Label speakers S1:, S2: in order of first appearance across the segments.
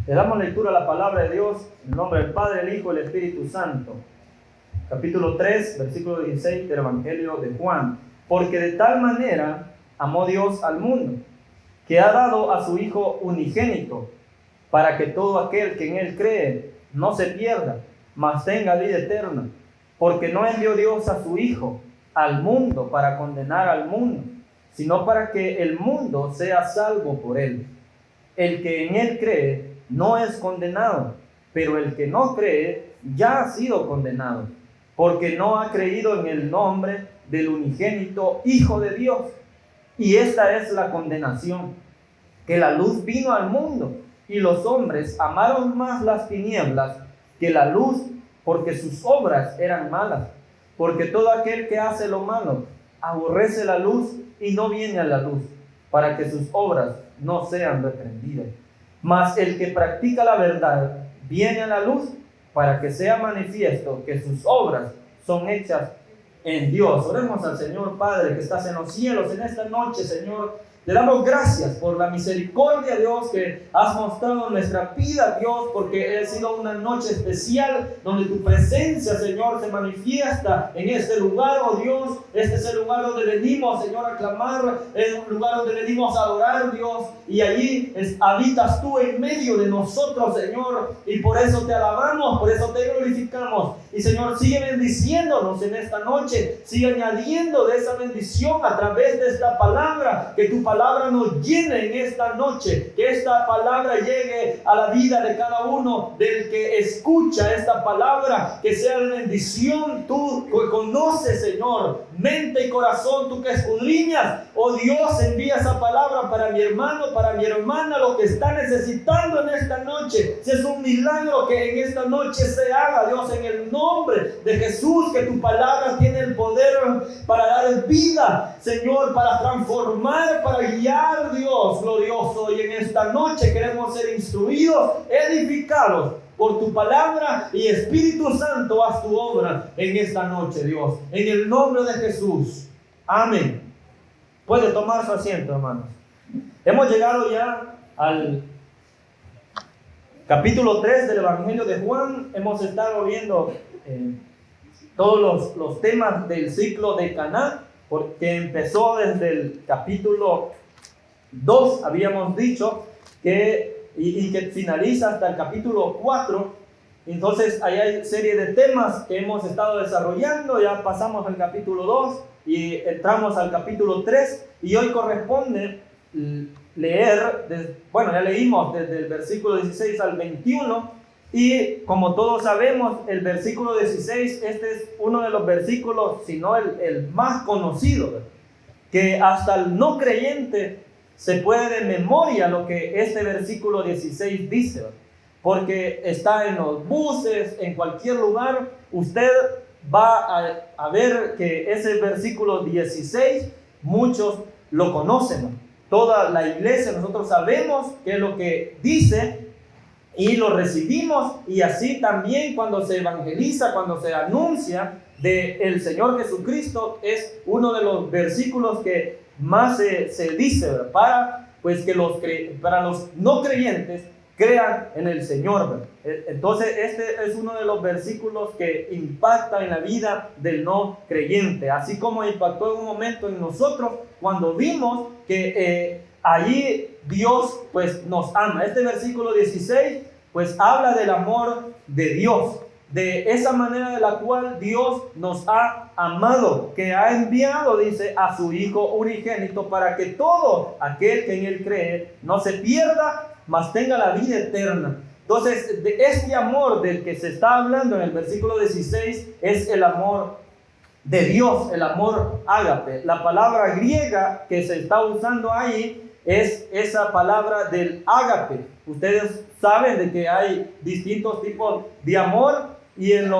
S1: Le damos lectura a la palabra de Dios en el nombre del Padre, el Hijo y el Espíritu Santo. Capítulo 3, versículo 16 del Evangelio de Juan. Porque de tal manera amó Dios al mundo, que ha dado a su Hijo unigénito, para que todo aquel que en Él cree no se pierda, mas tenga vida eterna. Porque no envió Dios a su Hijo al mundo para condenar al mundo, sino para que el mundo sea salvo por Él. El que en Él cree no es condenado, pero el que no cree ya ha sido condenado, porque no ha creído en el nombre del unigénito Hijo de Dios. Y esta es la condenación, que la luz vino al mundo, y los hombres amaron más las tinieblas que la luz, porque sus obras eran malas. Porque todo aquel que hace lo malo aborrece la luz y no viene a la luz, para que sus obras no sean reprendidas. Mas el que practica la verdad viene a la luz, para que sea manifiesto que sus obras son hechas en Dios. Oremos al Señor Padre que estás en los cielos en esta noche, Señor. Te damos gracias por la misericordia, Dios, que has mostrado en nuestra vida, Dios, porque ha sido una noche especial donde tu presencia, Señor, se manifiesta en este lugar, oh Dios. Este es el lugar donde venimos, Señor, a clamar, es un lugar donde venimos a adorar, Dios, y allí habitas tú en medio de nosotros, Señor, y por eso te alabamos, por eso te glorificamos. Y Señor, sigue bendiciéndonos en esta noche, sigue añadiendo de esa bendición a través de esta palabra, que tu palabra nos llene en esta noche, que esta palabra llegue a la vida de cada uno del que escucha esta palabra, que sea de bendición. Tú conoces, Señor, mente y corazón, tú que escudriñas, oh Dios, envía esa palabra para mi hermano, para mi hermana, lo que está necesitando en esta noche. Si es un milagro que en esta noche se haga, Dios, en el nombre de Jesús, que tu palabra tiene el poder para dar vida, Señor, para transformar, para guiar, Dios glorioso. Y en esta noche queremos ser instruidos, edificados por tu palabra, y Espíritu Santo, haz tu obra en esta noche, Dios, en el nombre de Jesús. Amén. Puede tomar su asiento, hermanos. Hemos llegado ya al capítulo 3 del Evangelio de Juan. Hemos estado viendo todos los temas del ciclo de Caná, porque empezó desde el capítulo 2, habíamos dicho, y que finaliza hasta el capítulo 4. Entonces ahí hay serie de temas que hemos estado desarrollando. Ya pasamos al capítulo 2 y entramos al capítulo 3, y hoy corresponde leer, ya leímos desde el versículo 16 al 21, y como todos sabemos, el versículo 16, este es uno de los versículos, si no el más conocido, ¿verdad?, que hasta el no creyente se puede de memoria lo que este versículo 16 dice, ¿verdad?, porque está en los buses, en cualquier lugar, usted va a ver que ese versículo 16, muchos lo conocen, ¿no? Toda la iglesia, nosotros sabemos qué es lo que dice y lo recibimos, y así también cuando se evangeliza, cuando se anuncia del Señor Jesucristo, es uno de los versículos que más se dice, ¿verdad?, para los no creyentes crean en el Señor, ¿verdad? Entonces este es uno de los versículos que impacta en la vida del no creyente, así como impactó en un momento en nosotros cuando vimos que allí Dios pues nos ama. Este versículo 16 pues habla del amor de Dios, de esa manera de la cual Dios nos ha amado, que ha enviado, dice, a su Hijo unigénito, para que todo aquel que en Él cree no se pierda, mas tenga la vida eterna. Entonces, de este amor del que se está hablando en el versículo 16 es el amor de Dios, el amor ágape. La palabra griega que se está usando ahí es esa palabra del ágape. Ustedes saben de que hay distintos tipos de amor, y en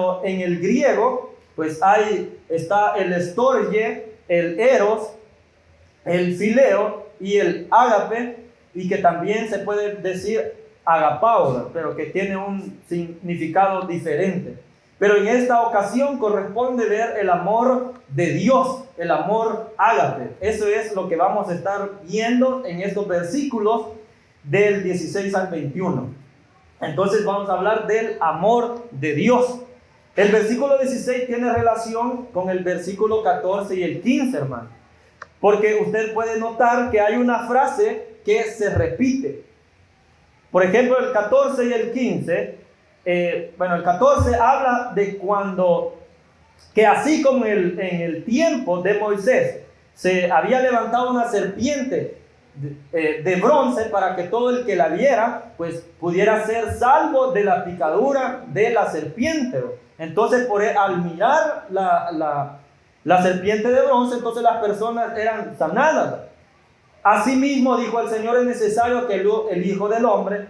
S1: el griego pues está el storge, el eros, el fileo y el ágape, y que también se puede decir agapao, pero que tiene un significado diferente. Pero en esta ocasión corresponde ver el amor de Dios, el amor ágape. Eso es lo que vamos a estar viendo en estos versículos del 16 al 21. Entonces vamos a hablar del amor de Dios. El versículo 16 tiene relación con el versículo 14 y el 15, hermano. Porque usted puede notar que hay una frase que se repite. Por ejemplo, el 14 y el 15. El 14 habla de que así como en el tiempo de Moisés se había levantado una serpiente de bronce para que todo el que la viera pues pudiera ser salvo de la picadura de la serpiente. Entonces al mirar la serpiente de bronce, entonces las personas eran sanadas. Asimismo dijo el Señor: es necesario que el Hijo del Hombre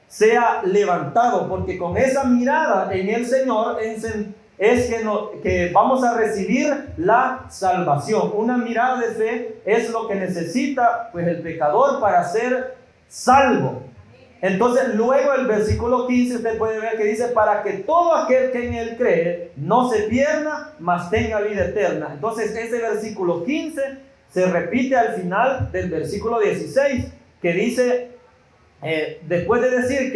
S1: sea levantado, porque con esa mirada en el Señor es que vamos a recibir la salvación. Una mirada de fe es lo que necesita pues el pecador para ser salvo. Entonces luego el versículo 15 usted puede ver que dice: para que todo aquel que en él cree no se pierda, mas tenga vida eterna. Entonces ese versículo 15 se repite al final del versículo 16, que dice, después de decir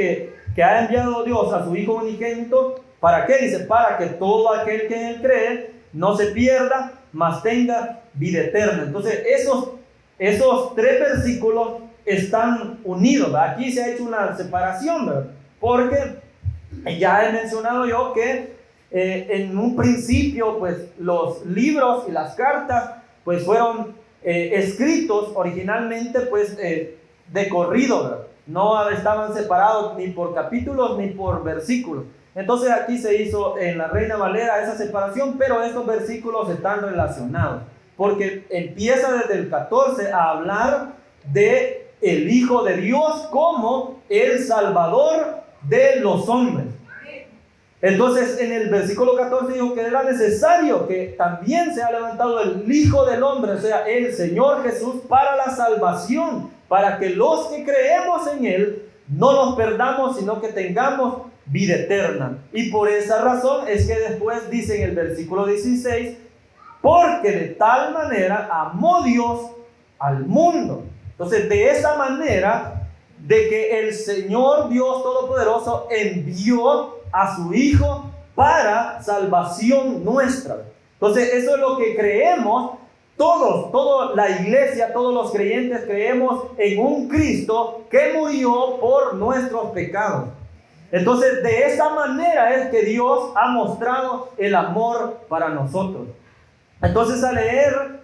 S1: que ha enviado Dios a su Hijo unigénito, ¿para qué? Dice: para que todo aquel que en él cree no se pierda, mas tenga vida eterna. Entonces esos tres versículos están unidos, ¿verdad? Aquí se ha hecho una separación, ¿verdad? Porque ya he mencionado yo que en un principio pues los libros y las cartas pues fueron escritos originalmente pues de corrido, ¿verdad? No estaban separados ni por capítulos ni por versículos. Entonces aquí se hizo en la Reina Valera esa separación, pero estos versículos están relacionados, porque empieza desde el 14 a hablar de el Hijo de Dios como el Salvador de los hombres. Entonces en el versículo 14 dijo que era necesario que también sea levantado el Hijo del Hombre, o sea, el Señor Jesús, para la salvación, para que los que creemos en Él no nos perdamos, sino que tengamos vida eterna. Y por esa razón es que después dice en el versículo 16: porque de tal manera amó Dios al mundo. Entonces, de esa manera, de que el Señor Dios Todopoderoso envió a su Hijo para salvación nuestra. Entonces, eso es lo que creemos toda la iglesia, todos los creyentes creemos en un Cristo que murió por nuestros pecados. Entonces, de esa manera es que Dios ha mostrado el amor para nosotros. Entonces, al leer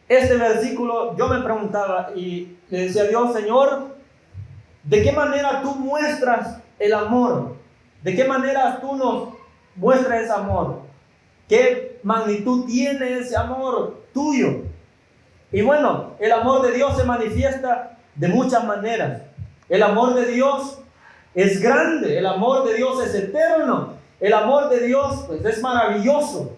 S1: este versículo, yo me preguntaba y le decía a Dios: Señor, ¿de qué manera tú muestras el amor? ¿De qué manera tú nos muestras ese amor? ¿Qué magnitud tiene ese amor tuyo? Y bueno, el amor de Dios se manifiesta de muchas maneras. El amor de Dios es grande, el amor de Dios es eterno, el amor de Dios pues es maravilloso.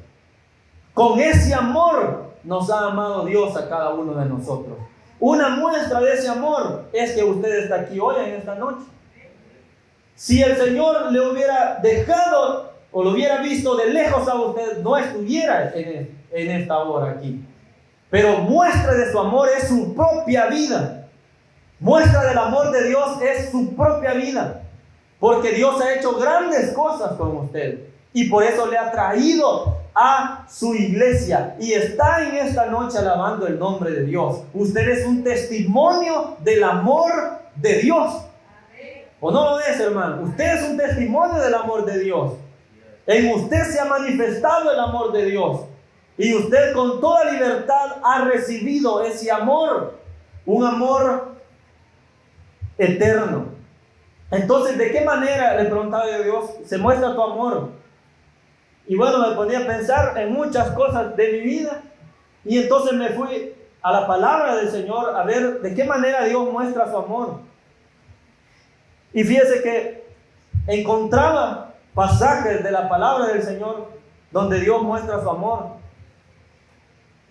S1: Con ese amor nos ha amado Dios a cada uno de nosotros. Una muestra de ese amor es que usted está aquí hoy, en esta noche. Si el Señor le hubiera dejado o lo hubiera visto de lejos a usted, no estuviera en esta hora aquí. Pero muestra de su amor es su propia vida. Muestra del amor de Dios es su propia vida. Porque Dios ha hecho grandes cosas con usted. Y por eso le ha traído a su iglesia. Y está en esta noche alabando el nombre de Dios. Usted es un testimonio del amor de Dios. ¿O no lo es, hermano? Usted es un testimonio del amor de Dios. En usted se ha manifestado el amor de Dios. Y usted con toda libertad ha recibido ese amor. Un amor eterno. Entonces, ¿de qué manera, le preguntaba yo a Dios, se muestra tu amor? Y bueno, me ponía a pensar en muchas cosas de mi vida. Y entonces me fui a la palabra del Señor a ver de qué manera Dios muestra su amor. Y fíjese que encontraba pasajes de la palabra del Señor donde Dios muestra su amor.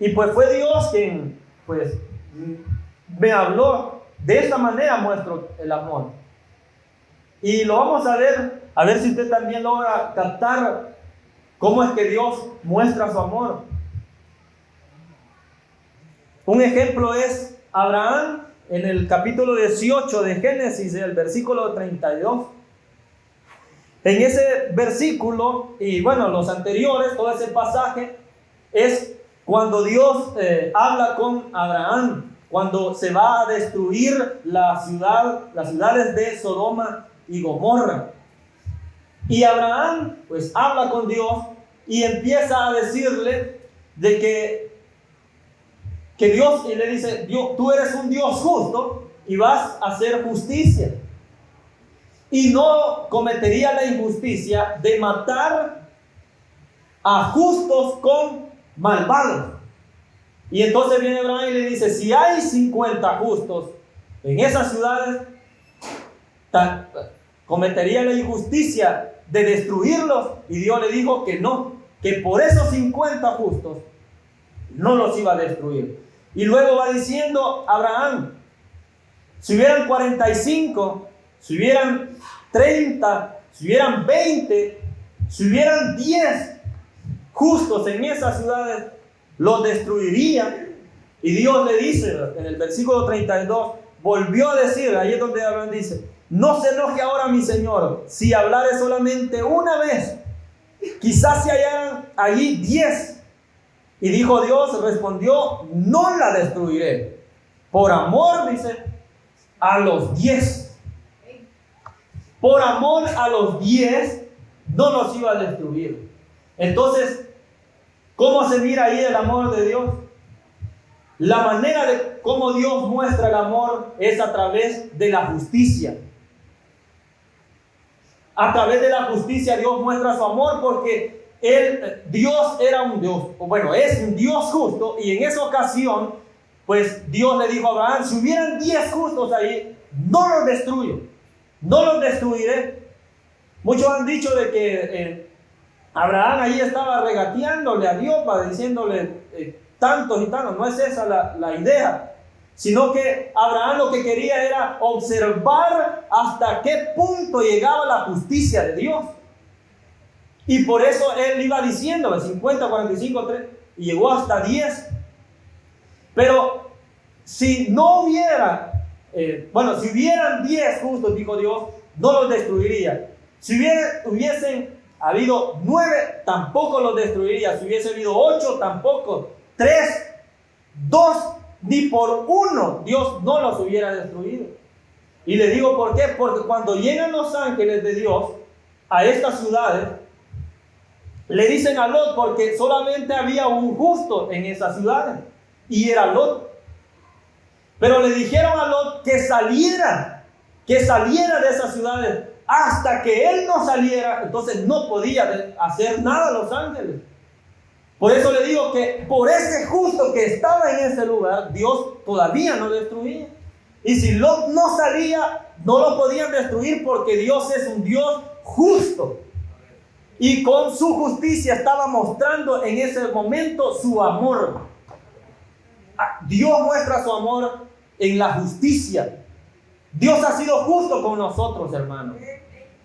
S1: Y pues fue Dios quien pues me habló. De esta manera muestro el amor. Y lo vamos a ver si usted también logra captar cómo es que Dios muestra su amor. Un ejemplo es Abraham en el capítulo 18 de Génesis, el versículo 32. En ese versículo, y bueno, los anteriores, todo ese pasaje, es cuando Dios habla con Abraham, cuando se va a destruir las ciudades de Sodoma y Gomorra. Y Abraham pues habla con Dios y empieza a decirle de que Dios, y le dice: Dios, tú eres un Dios justo y vas a hacer justicia. Y no cometería la injusticia de matar a justos con malvados. Y entonces viene Abraham y le dice: si hay 50 justos en esas ciudades, cometería la injusticia de destruirlos. Y Dios le dijo que no, que por esos 50 justos no los iba a destruir. Y luego va diciendo Abraham: si hubieran 45, si hubieran 30, si hubieran 20, si hubieran 10 justos en esas ciudades, los destruiría. Y Dios le dice en el versículo 32, volvió a decir, ahí es donde Abraham dice: no se enoje ahora mi Señor, si hablare solamente una vez, quizás se hallaran allí 10. Y dijo Dios, respondió: no la destruiré, por amor, dice, a los 10. Por amor a los 10 no los iba a destruir. Entonces, ¿cómo se mira ahí el amor de Dios? La manera de cómo Dios muestra el amor es a través de la justicia. A través de la justicia Dios muestra su amor, porque Dios era un Dios, bueno, es un Dios justo, y en esa ocasión, pues Dios le dijo a Abraham: si hubieran 10 justos ahí, no los destruyo, no los destruiré. Muchos han dicho de que Abraham ahí estaba regateándole a Dios, diciéndole tantos y tantos. No es esa la idea, sino que Abraham lo que quería era observar hasta qué punto llegaba la justicia de Dios. Y por eso él iba diciendo 50, 45, 3, y llegó hasta 10. Pero si no hubiera, si hubieran 10 justos, dijo Dios, no los destruiría. Si hubiesen habido 9, tampoco los destruiría. Si hubiese habido 8, tampoco. 3, 2, ni por 1 Dios no los hubiera destruido. Y le digo por qué: porque cuando llegan los ángeles de Dios a estas ciudades, le dicen a Lot, porque solamente había un justo en esas ciudades, y era Lot. Pero le dijeron a Lot que saliera de esas ciudades. Hasta que él no saliera, entonces no podía hacer nada los ángeles. Por eso le digo que por ese justo que estaba en ese lugar, Dios todavía no destruía. Y si Lot no salía, no lo podían destruir, porque Dios es un Dios justo. Y con su justicia estaba mostrando en ese momento su amor. Dios muestra su amor en la justicia. Dios ha sido justo con nosotros, hermanos.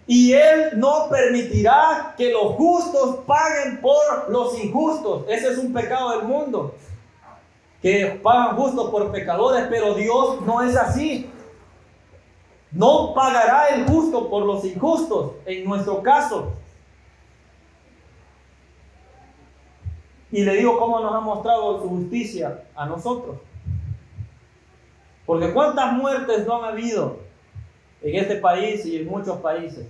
S1: Y Él no permitirá que los justos paguen por los injustos. Ese es un pecado del mundo, que pagan justos por pecadores, pero Dios no es así. No pagará el justo por los injustos, en nuestro caso. Y le digo cómo nos ha mostrado su justicia a nosotros. Porque cuántas muertes no han habido en este país y en muchos países.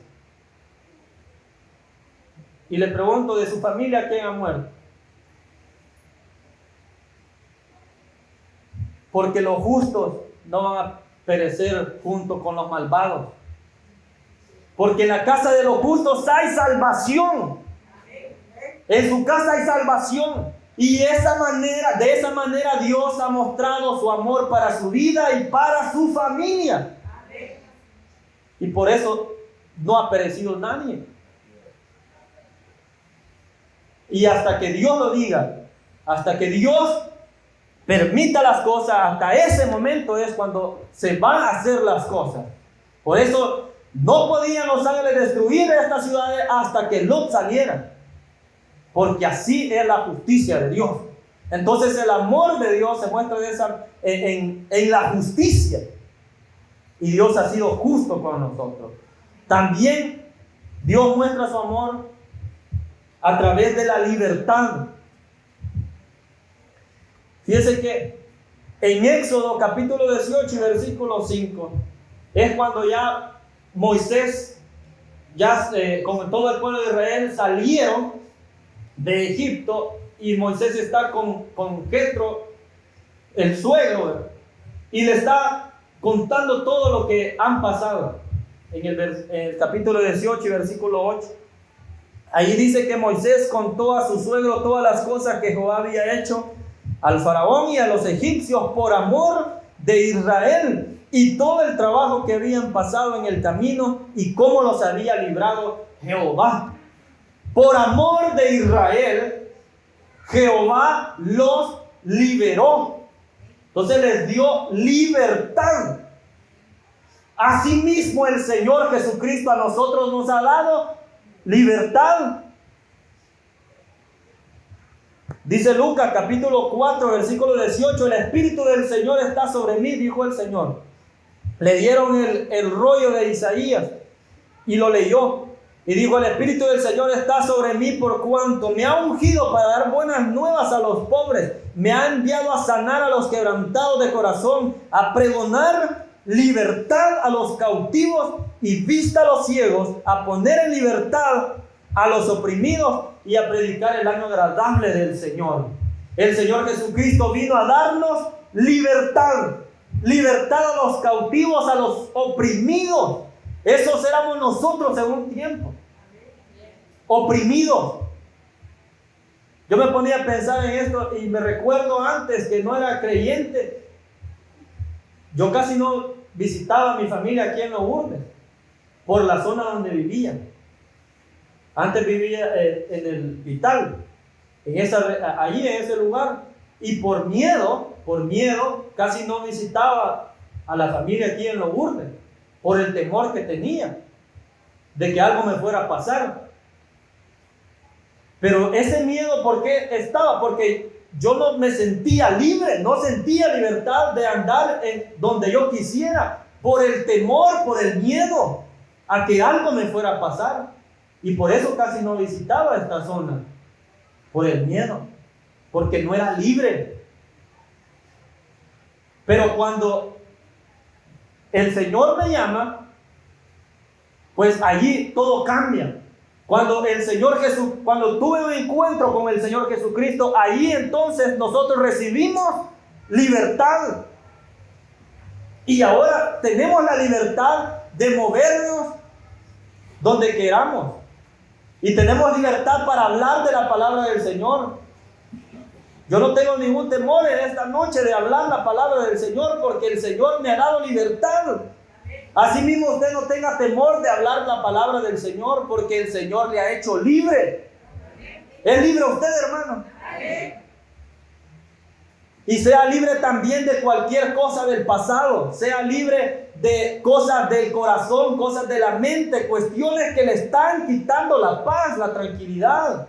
S1: Y le pregunto, de su familia, ¿quién ha muerto? Porque los justos no van a perecer junto con los malvados. Porque en la casa de los justos hay salvación. En su casa hay salvación. Y de esa manera Dios ha mostrado su amor para su vida y para su familia. Y por eso no ha perecido nadie. Y hasta que Dios lo diga, hasta que Dios permita las cosas, hasta ese momento es cuando se van a hacer las cosas. Por eso no podían los ángeles destruir estas ciudades hasta que Lot saliera. Porque así es la justicia de Dios. Entonces el amor de Dios se muestra en la justicia. Y Dios ha sido justo con nosotros. También Dios muestra su amor a través de la libertad. Fíjense que en Éxodo capítulo 18 y versículo 5 es cuando ya Moisés, con todo el pueblo de Israel salieron de Egipto, y Moisés está con Jetro, el suegro, ¿verdad? Y le está contando todo lo que han pasado. En el capítulo 18 y versículo 8, ahí dice que Moisés contó a su suegro todas las cosas que Jehová había hecho al faraón y a los egipcios por amor de Israel, y todo el trabajo que habían pasado en el camino y cómo los había librado Jehová. Por amor de Israel, Jehová los liberó. Entonces les dio libertad. Asimismo el Señor Jesucristo a nosotros nos ha dado libertad. Dice Lucas capítulo 4 versículo 18: el Espíritu del Señor está sobre mí, dijo el Señor. Le dieron el rollo de Isaías y lo leyó. Y dijo: el Espíritu del Señor está sobre mí por cuanto me ha ungido para dar buenas nuevas a los pobres. Me ha enviado a sanar a los quebrantados de corazón, a pregonar libertad a los cautivos y vista a los ciegos, a poner en libertad a los oprimidos y a predicar el año agradable del Señor. El Señor Jesucristo vino a darnos libertad. Libertad a los cautivos, a los oprimidos. Esos éramos nosotros en un tiempo. Oprimidos. Yo me ponía a pensar en esto y me recuerdo antes que no era creyente. Yo casi no visitaba a mi familia aquí en Lourdes, por la zona donde vivía. Antes vivía en el Vital, allí en ese lugar. Y por miedo, casi no visitaba a la familia aquí en Lourdes, por el temor que tenía de que algo me fuera a pasar. Pero ese miedo, ¿por qué estaba? Porque yo no me sentía libre, no sentía libertad de andar en donde yo quisiera, por el temor, por el miedo a que algo me fuera a pasar. Y por eso casi no visitaba esta zona, por el miedo, porque no era libre. Pero cuando el Señor me llama, pues allí todo cambia. Cuando cuando tuve un encuentro con el Señor Jesucristo, ahí entonces nosotros recibimos libertad. Y ahora tenemos la libertad de movernos donde queramos. Y tenemos libertad para hablar de la palabra del Señor. Yo no tengo ningún temor en esta noche de hablar la palabra del Señor, porque el Señor me ha dado libertad. Asimismo, usted no tenga temor de hablar la palabra del Señor, porque el Señor le ha hecho libre. ¿Es libre usted, hermano? Y sea libre también de cualquier cosa del pasado. Sea libre de cosas del corazón, cosas de la mente, cuestiones que le están quitando la paz, la tranquilidad.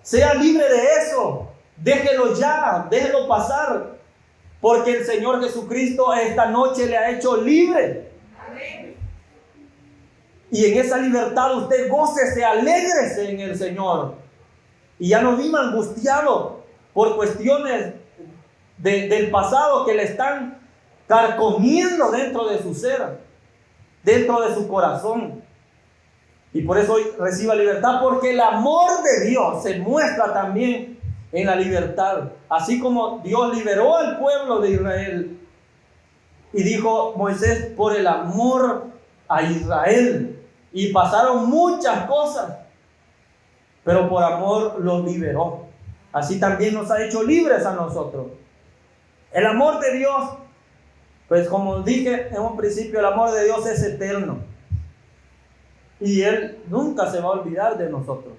S1: Sea libre de eso. Déjelo ya, déjelo pasar. Porque el Señor Jesucristo esta noche le ha hecho libre. Y en esa libertad usted gócese, alégrese en el Señor. Y ya no viva angustiado por cuestiones del pasado que le están carcomiendo dentro de su ser, dentro de su corazón. Y por eso hoy reciba libertad, porque el amor de Dios se muestra también en la libertad. Así como Dios liberó al pueblo de Israel y dijo Moisés: por el amor a Israel. Y pasaron muchas cosas, pero por amor los liberó. Así también nos ha hecho libres a nosotros. El amor de Dios, pues como dije en un principio, el amor de Dios es eterno. Y Él nunca se va a olvidar de nosotros.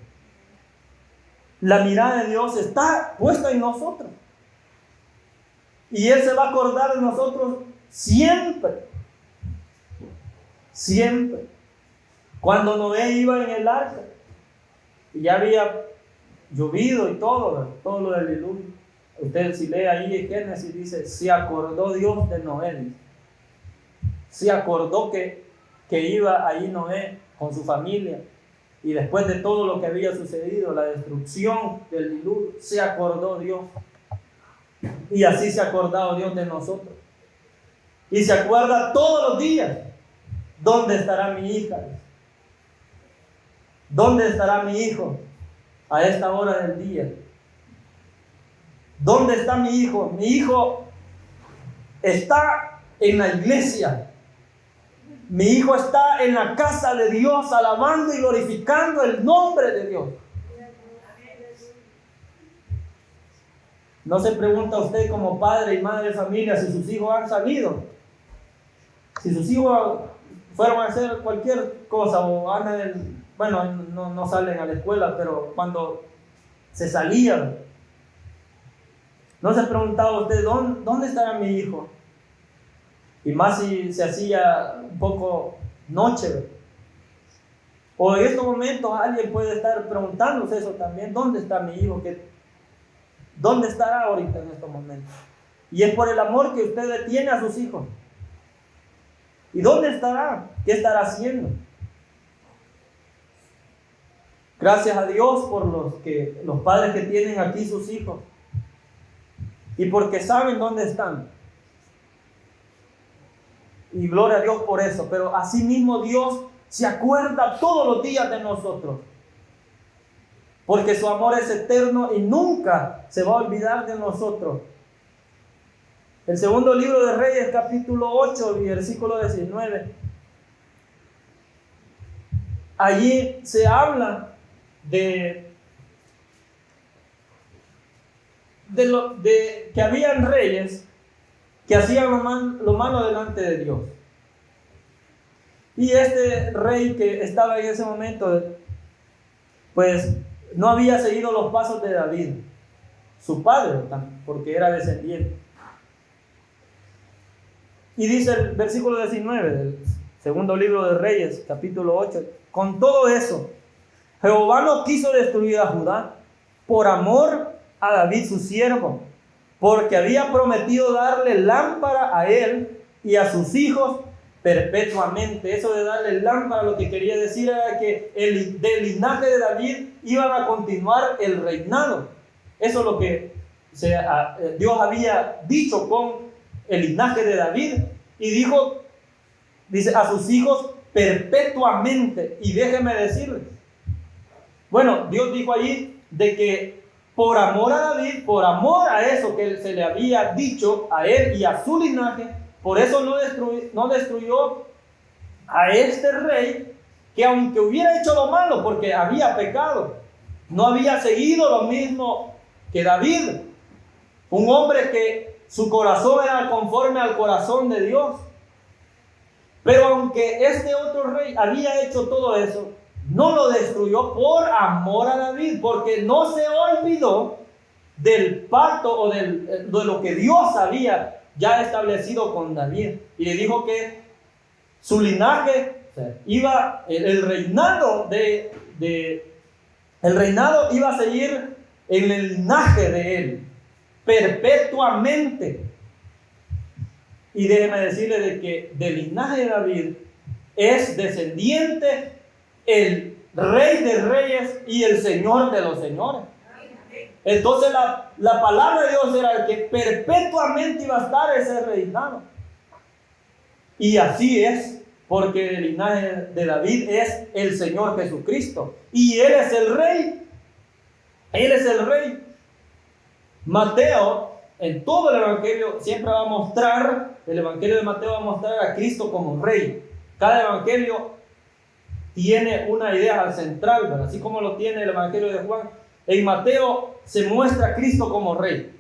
S1: La mirada de Dios está puesta en nosotros. Y Él se va a acordar de nosotros siempre. Siempre. Cuando Noé iba en el arca, y ya había llovido y todo lo del diluvio. Usted si lee ahí en Génesis dice, se acordó Dios de Noé. Se acordó que iba ahí Noé con su familia. Y después de todo lo que había sucedido, la destrucción del diluvio, se acordó Dios. Y así se ha acordado Dios de nosotros. Y se acuerda todos los días. ¿Dónde estará mi hija? ¿Dónde estará mi hijo a esta hora del día? ¿Dónde está mi hijo? Mi hijo está en la iglesia. Mi hijo está en la casa de Dios, alabando y glorificando el nombre de Dios. ¿No se pregunta usted como padre y madre de familia si sus hijos han salido? Si sus hijos fueron a hacer cualquier cosa o andan no salen a la escuela, pero cuando se salían, ¿no se preguntaba usted dónde estará mi hijo? Y más si se hacía un poco noche. O en estos momentos alguien puede estar preguntándose eso también. ¿Dónde está mi hijo? ¿Dónde estará ahorita en estos momentos? Y es por el amor que usted le tiene a sus hijos. ¿Y dónde estará? ¿Qué estará haciendo? Gracias a Dios por los padres que tienen aquí sus hijos. Y porque saben dónde están. Y gloria a Dios por eso. Pero asimismo Dios se acuerda todos los días de nosotros. Porque su amor es eterno y nunca se va a olvidar de nosotros. El segundo libro de Reyes, capítulo 8, versículo 19. Allí se habla de que habían reyes que hacían lo malo delante de Dios. Y este rey que estaba en ese momento, pues no había seguido los pasos de David, su padre, porque era descendiente. Y dice el versículo 19 del segundo libro de Reyes, capítulo 8, con todo eso, Jehová no quiso destruir a Judá por amor a David su siervo, porque había prometido darle lámpara a él y a sus hijos perpetuamente. Eso de darle lámpara, lo que quería decir era que del linaje de David iban a continuar el reinado. Eso es lo que Dios había dicho con el linaje de David. Y dice, a sus hijos perpetuamente. Y déjenme decirles, bueno, Dios dijo allí de que por amor a David, por amor a eso que se le había dicho a él y a su linaje, por eso no destruyó a este rey, que aunque hubiera hecho lo malo, porque había pecado, no había seguido lo mismo que David, un hombre que su corazón era conforme al corazón de Dios. Pero aunque este otro rey había hecho todo eso, no lo destruyó por amor a David, porque no se olvidó del pacto o de lo que Dios había ya establecido con David. Y le dijo que su linaje iba, el reinado iba a seguir en el linaje de él perpetuamente. Y déjeme decirle de que del linaje de David es descendiente el Rey de Reyes y el Señor de los Señores. Entonces la palabra de Dios era que perpetuamente iba a estar ese reinado. Y así es, porque el linaje de David es el Señor Jesucristo. Y Él es el Rey. Él es el Rey. Mateo, en todo el Evangelio, siempre va a mostrar, el Evangelio de Mateo va a mostrar a Cristo como Rey. Cada Evangelio tiene una idea central, ¿verdad? Así como lo tiene el Evangelio de Juan. En Mateo se muestra a Cristo como Rey.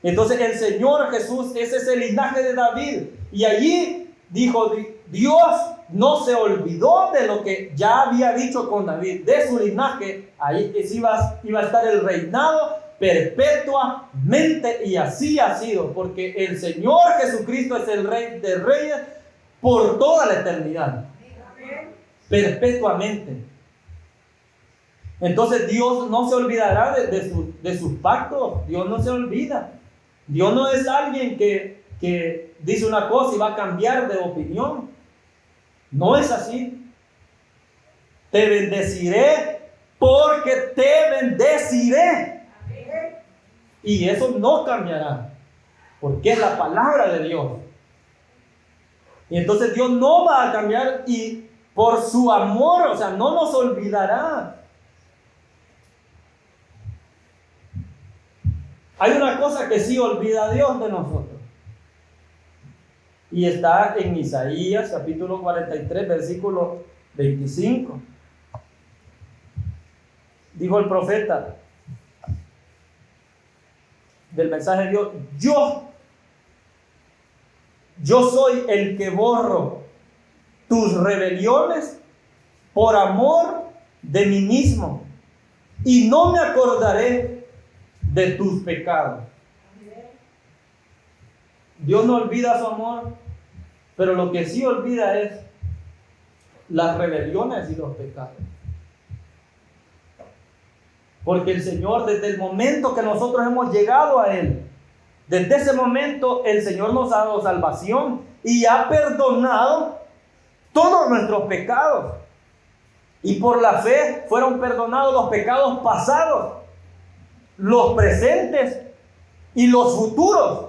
S1: Entonces el Señor Jesús, ese es el linaje de David. Y allí dijo, Dios no se olvidó de lo que ya había dicho con David, de su linaje. Ahí iba a estar el reinado perpetuamente, y así ha sido, porque el Señor Jesucristo es el Rey de Reyes por toda la eternidad, perpetuamente. Entonces Dios no se olvidará de sus pactos. Dios no se olvida. Dios no es alguien que dice una cosa y va a cambiar de opinión. No es así. Te bendeciré porque te bendeciré. Y eso no cambiará, porque es la palabra de Dios. Y entonces Dios no va a cambiar, y por su amor, o sea, no nos olvidará. Hay una cosa que sí olvida Dios de nosotros. Y está en Isaías capítulo 43, versículo 25. Dijo el profeta del mensaje de Dios: yo soy el que borro tus rebeliones por amor de mí mismo, y no me acordaré de tus pecados. Dios no olvida su amor, pero lo que sí olvida es las rebeliones y los pecados. Porque el Señor, desde el momento que nosotros hemos llegado a Él, desde ese momento el Señor nos ha dado salvación y ha perdonado todos nuestros pecados. Y por la fe fueron perdonados los pecados pasados, los presentes y los futuros.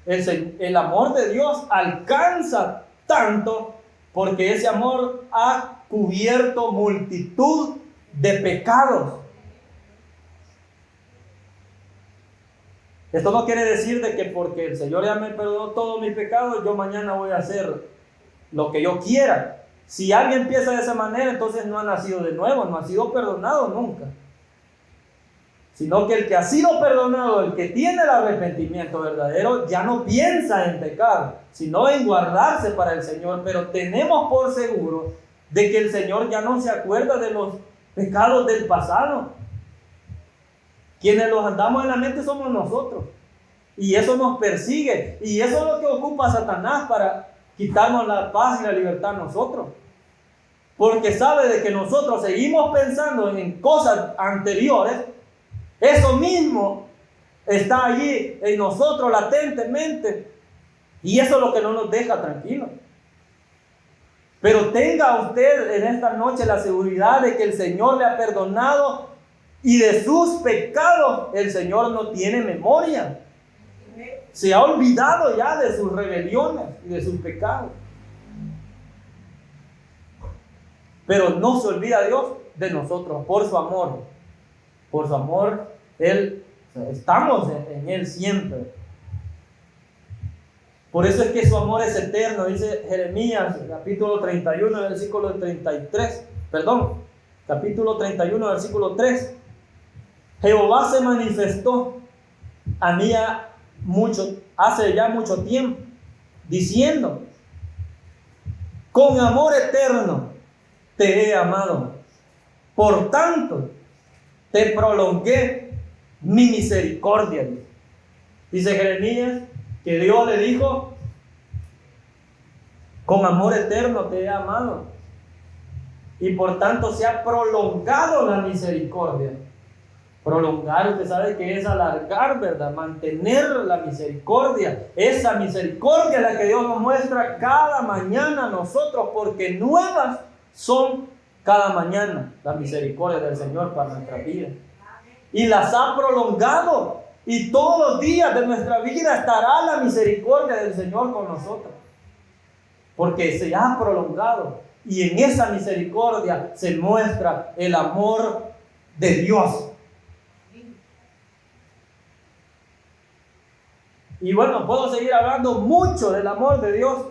S1: El amor de Dios alcanza tanto porque ese amor ha cubierto multitud de pecados. Esto no quiere decir de que porque el Señor ya me perdonó todos mis pecados, yo mañana voy a hacer lo que yo quiera. Si alguien piensa de esa manera, entonces no ha nacido de nuevo, no ha sido perdonado nunca. Sino que el que ha sido perdonado, el que tiene el arrepentimiento verdadero, ya no piensa en pecar, sino en guardarse para el Señor. Pero tenemos por seguro de que el Señor ya no se acuerda de los pecados del pasado. Quienes los andamos en la mente somos nosotros. Y eso nos persigue. Y eso es lo que ocupa Satanás para quitarnos la paz y la libertad a nosotros. Porque sabe de que nosotros seguimos pensando en cosas anteriores. Eso mismo está allí en nosotros latentemente. Y eso es lo que no nos deja tranquilos. Pero tenga usted en esta noche la seguridad de que el Señor le ha perdonado y de sus pecados el Señor no tiene memoria. Se ha olvidado ya de sus rebeliones y de sus pecados. Pero no se olvida Dios de nosotros por su amor. Por su amor, estamos en Él siempre. Por eso es que su amor es eterno. Dice Jeremías, capítulo 31, versículo 33. Perdón, capítulo 31, versículo 3. Jehová se manifestó a mí hace ya mucho tiempo, diciendo: con amor eterno te he amado, por tanto te prolongué mi misericordia. Dice Jeremías que Dios le dijo: con amor eterno te he amado, y por tanto se ha prolongado la misericordia. Prolongar, usted sabe que es alargar, ¿verdad? Mantener la misericordia. Esa misericordia es la que Dios nos muestra cada mañana a nosotros, porque nuevas son cada mañana las misericordias del Señor para nuestra vida. Y las ha prolongado, y todos los días de nuestra vida estará la misericordia del Señor con nosotros, porque se ha prolongado, y en esa misericordia se muestra el amor de Dios. Y bueno, puedo seguir hablando mucho del amor de Dios,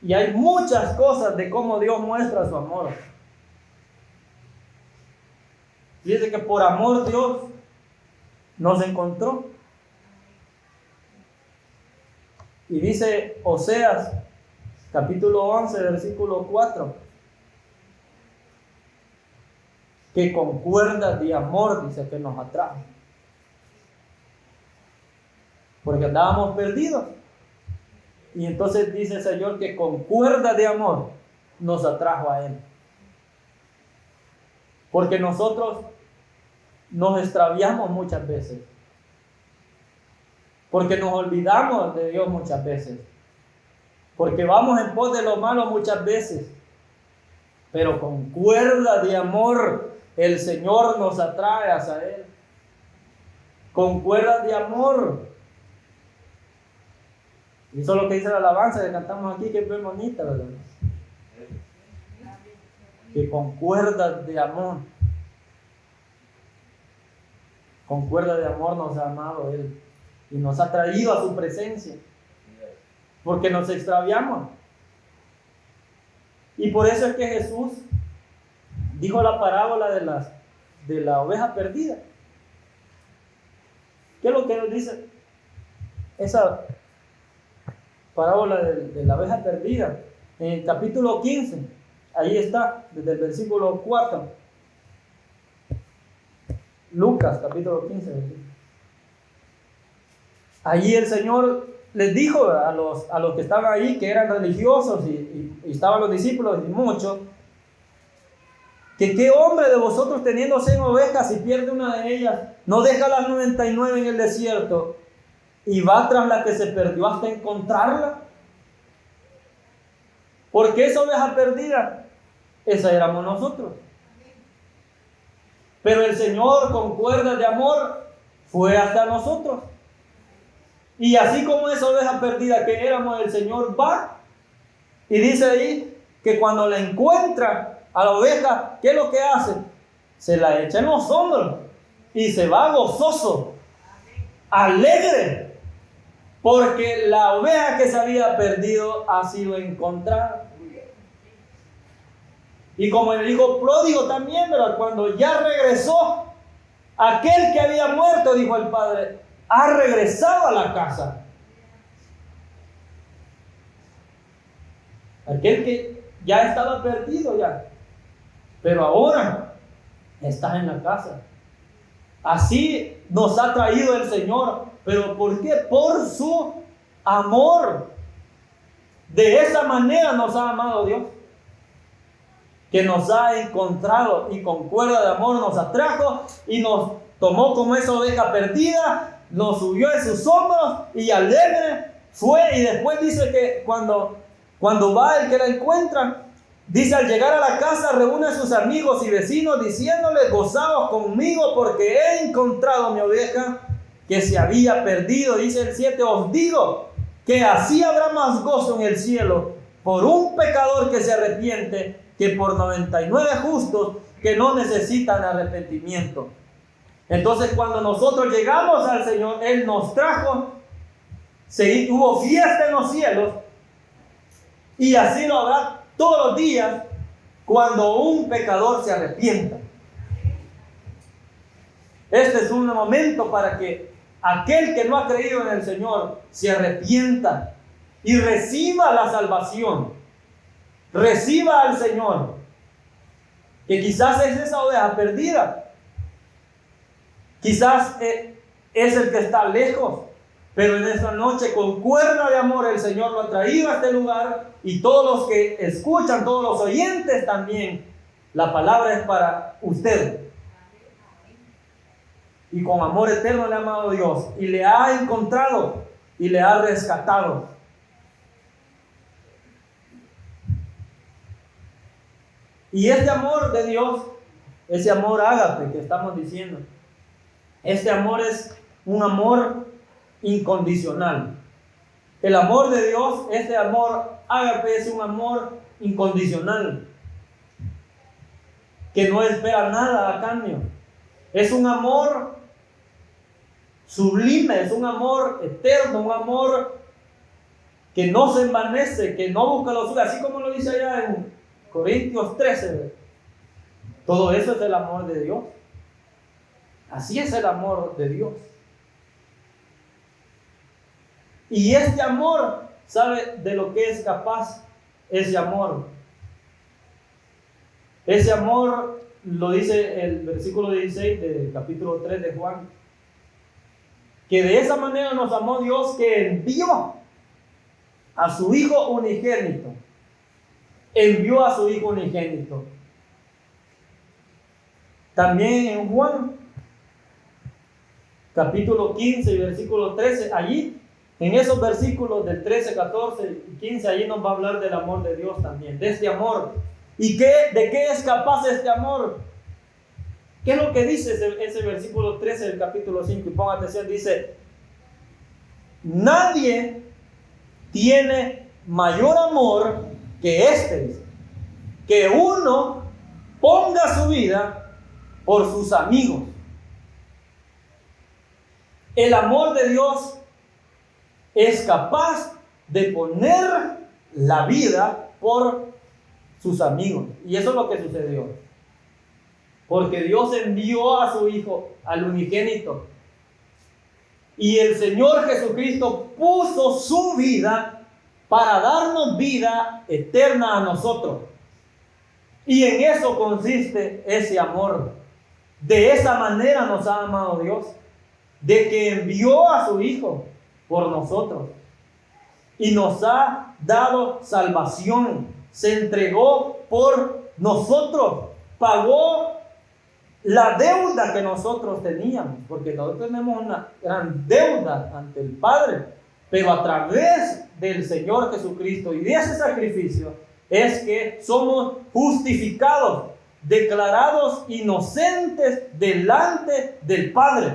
S1: y hay muchas cosas de cómo Dios muestra su amor. Dice que por amor Dios nos encontró. Y dice Oseas, capítulo 11, versículo 4, que con cuerdas de amor, dice, que nos atrajo. Porque andábamos perdidos. Y entonces dice el Señor que con cuerdas de amor nos atrajo a Él. Porque nosotros nos extraviamos muchas veces. Porque nos olvidamos de Dios muchas veces. Porque vamos en pos de lo malo muchas veces. Pero con cuerda de amor el Señor nos atrae hacia Él. Con cuerdas de amor. Y eso es lo que dice la alabanza que cantamos aquí, que es muy bonita, ¿verdad? Que con cuerdas de amor. Con cuerdas de amor nos ha amado Él. Y nos ha traído a su presencia. Porque nos extraviamos. Y por eso es que Jesús dijo la parábola de la oveja perdida. ¿Qué es lo que nos dice esa parábola de la oveja perdida? En el capítulo 15, ahí está, desde el versículo 4. Lucas, capítulo 15. Allí el Señor les dijo a los que estaban ahí, que eran religiosos, y estaban los discípulos y muchos, que qué hombre de vosotros teniendo 100 ovejas y pierde una de ellas, no deja las 99 en el desierto y va tras la que se perdió hasta encontrarla. Porque esa oveja perdida, esa éramos nosotros. Pero el Señor con cuerdas de amor fue hasta nosotros. Y así como esa oveja perdida que éramos, el Señor va y dice ahí que cuando la encuentra a la oveja, ¿qué es lo que hace? Se la echa en los hombros y se va gozoso, alegre, porque la oveja que se había perdido ha sido encontrada. Y como el hijo pródigo también, ¿verdad? Cuando ya regresó, aquel que había muerto, dijo el padre, ha regresado a la casa. Aquel que ya estaba perdido ya, pero ahora está en la casa. Así nos ha traído el Señor. ¿Pero por qué? Por su amor. De esa manera nos ha amado Dios, que nos ha encontrado y con cuerda de amor nos atrajo y nos tomó como esa oveja perdida, nos subió en sus hombros y alegre fue. Y después dice que cuando va el que la encuentra, dice, al llegar a la casa reúne a sus amigos y vecinos diciéndoles, gozaos conmigo porque he encontrado mi oveja que se había perdido. Dice el 7, os digo que así habrá más gozo en el cielo por un pecador que se arrepiente que por 99 justos que no necesitan arrepentimiento. Entonces cuando nosotros llegamos al Señor, Él nos trajo, hubo fiesta en los cielos, y así lo habrá todos los días cuando un pecador se arrepienta. Este es un momento para que aquel que no ha creído en el Señor se arrepienta y reciba la salvación, reciba al Señor, que quizás es esa oveja perdida, quizás es el que está lejos, pero en esta noche con cuerda de amor el Señor lo ha traído a este lugar, y todos los que escuchan, todos los oyentes también, la palabra es para usted. Y con amor eterno le ha amado Dios y le ha encontrado y le ha rescatado. Y este amor de Dios, ese amor ágape que estamos diciendo, este amor es un amor incondicional. El amor de Dios, este amor ágape, es un amor incondicional que no espera nada a cambio. Es un amor sublime, es un amor eterno, un amor que no se envanece, que no busca lo suyo, así como lo dice allá en Corintios 13. Todo eso es el amor de Dios. Así es el amor de Dios. Y este amor, ¿sabe de lo que es capaz ese amor? Ese amor lo dice el versículo 16 del capítulo 3 de Juan, que de esa manera nos amó Dios, que envió a su Hijo unigénito. Envió a su Hijo unigénito. También en Juan, capítulo 15 y versículo 13, allí, en esos versículos del 13, 14 y 15, allí nos va a hablar del amor de Dios también, de este amor. ¿Y de qué es capaz este amor? ¿Qué es lo que dice ese versículo 13 del capítulo 5? Y ponga atención, dice: nadie tiene mayor amor que este, dice, que uno ponga su vida por sus amigos. El amor de Dios es capaz de poner la vida por sus amigos. Y eso es lo que sucedió. Porque Dios envió a su Hijo, al unigénito. Y el Señor Jesucristo puso su vida para darnos vida eterna a nosotros. Y en eso consiste ese amor. De esa manera nos ha amado Dios, de que envió a su Hijo por nosotros y nos ha dado salvación. Se entregó por nosotros, pagó la deuda que nosotros teníamos, porque nosotros tenemos una gran deuda ante el Padre, pero a través del Señor Jesucristo y de ese sacrificio es que somos justificados, declarados inocentes delante del Padre,